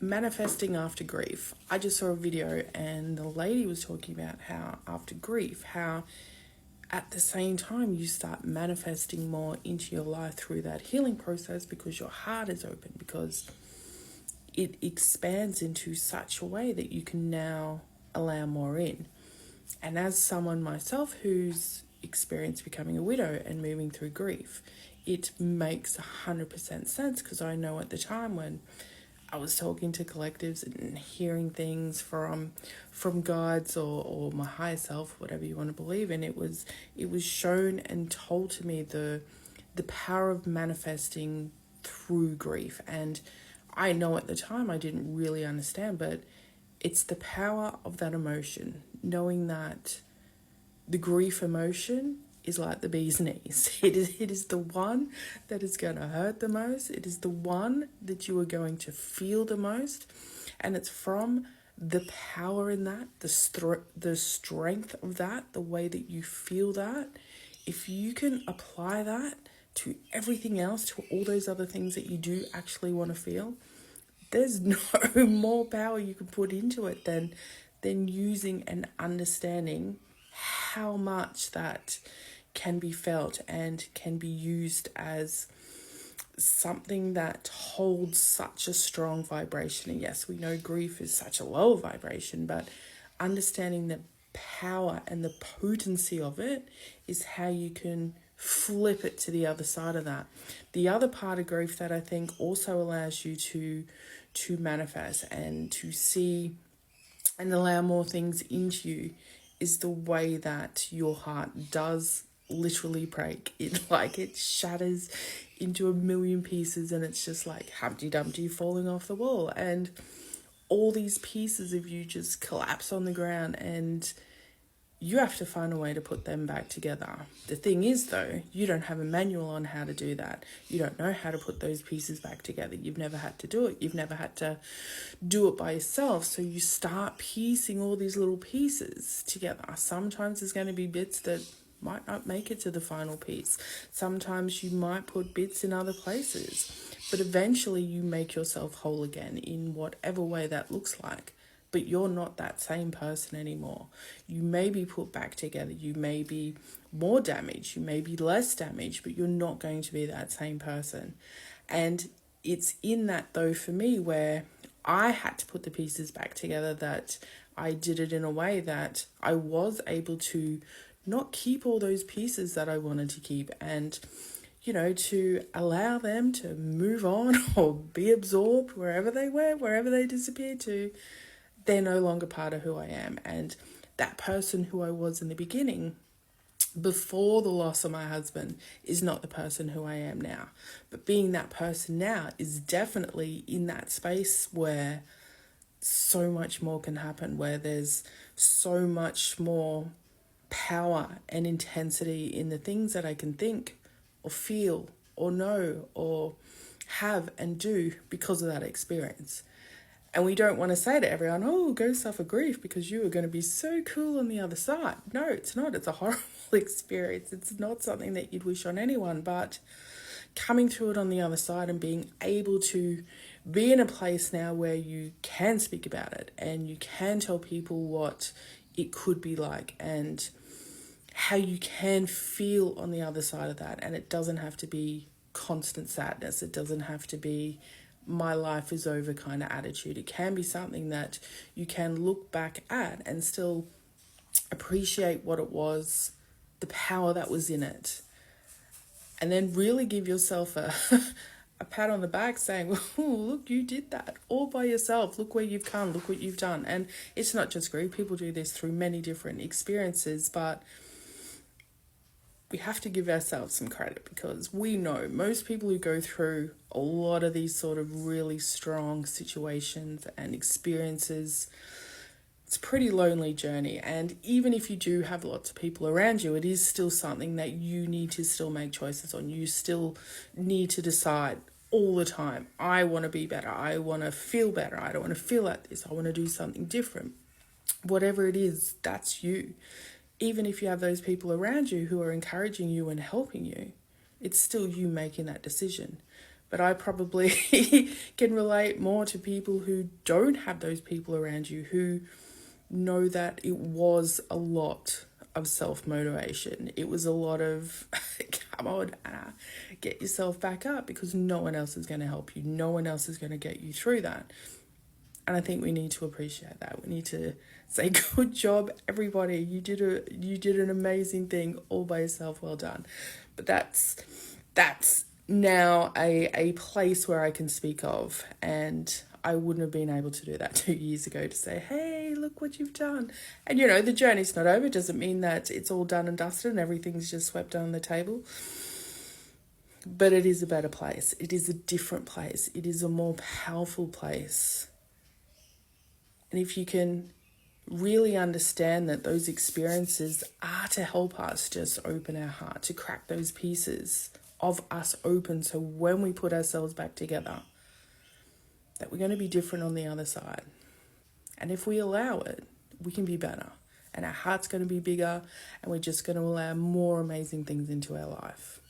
manifesting after grief. I just saw a video and the lady was talking about how after grief, how at the same time you start manifesting more into your life through that healing process because your heart is open, because it expands into such a way that you can now allow more in. And as someone myself who's experienced becoming a widow and moving through grief, it makes 100% sense, because I know at the time when I was talking to collectives and hearing things from guides or my higher self, whatever you want to believe in, it was shown and told to me the power of manifesting through grief. And I know at the time I didn't really understand, but it's the power of that emotion, knowing that the grief emotion is like the bee's knees. It is the one that is going to hurt the most. It is the one that you are going to feel the most. And it's from the power in that, the strength of that, the way that you feel that. If you can apply that to everything else, to all those other things that you do actually want to feel, there's no more power you can put into it than using and understanding how much that can be felt and can be used as something that holds such a strong vibration. And yes, we know grief is such a low vibration, but understanding the power and the potency of it is how you can flip it to the other side of that. The other part of grief that I think also allows you to manifest and to see and allow more things into you is the way that your heart does literally break. It shatters into a million pieces, and it's just like Humpty Dumpty falling off the wall, and all these pieces of you just collapse on the ground, and you have to find a way to put them back together. The thing is, though, you don't have a manual on how to do that. You don't know how to put those pieces back together. You've never had to do it. You've never had to do it by yourself. So you start piecing all these little pieces together. Sometimes there's going to be bits that might not make it to the final piece. Sometimes you might put bits in other places. But eventually you make yourself whole again in whatever way that looks like. But you're not that same person anymore. You may be put back together. You may be more damaged. You may be less damaged, but you're not going to be that same person. And it's in that, though, for me, where I had to put the pieces back together, that I did it in a way that I was able to not keep all those pieces that I wanted to keep, and to allow them to move on or be absorbed wherever they went, wherever they disappeared to. They're no longer part of who I am. And that person who I was in the beginning, before the loss of my husband, is not the person who I am now. But being that person now is definitely in that space where so much more can happen, where there's so much more power and intensity in the things that I can think or feel or know or have and do because of that experience. And we don't want to say to everyone, oh, go suffer grief because you are going to be so cool on the other side. No, it's not. It's a horrible experience. It's not something that you'd wish on anyone. But coming through it on the other side and being able to be in a place now where you can speak about it and you can tell people what it could be like and how you can feel on the other side of that. And it doesn't have to be constant sadness. It doesn't have to be my life is over kind of attitude. It can be something that you can look back at and still appreciate what it was, the power that was in it, and then really give yourself a pat on the back saying, oh, look, you did that all by yourself. Look where you've come. Look what you've done. And it's not just grief. People do this through many different experiences, but we have to give ourselves some credit, because we know most people who go through a lot of these sort of really strong situations and experiences, it's a pretty lonely journey. And even if you do have lots of people around you, it is still something that you need to still make choices on. You still need to decide all the time, I want to be better. I want to feel better. I don't want to feel like this. I want to do something different. Whatever it is, that's you. Even if you have those people around you who are encouraging you and helping you, it's still you making that decision. But I probably can relate more to people who don't have those people around you, who know that it was a lot of self-motivation. It was a lot of, come on, Anna, get yourself back up, because no one else is going to help you. No one else is going to get you through that. And I think we need to appreciate that. We need to say, good job, everybody. You did an amazing thing all by yourself. Well done. But that's now a place where I can speak of, and I wouldn't have been able to do that 2 years ago, to say, hey, look what you've done. And the journey's not over. It doesn't mean that it's all done and dusted and everything's just swept on the table. But it is a better place. It is a different place. It is a more powerful place. And if you can really understand that those experiences are to help us just open our heart, to crack those pieces of us open, so when we put ourselves back together, that we're going to be different on the other side. And if we allow it, we can be better. And our heart's going to be bigger, and we're just going to allow more amazing things into our life.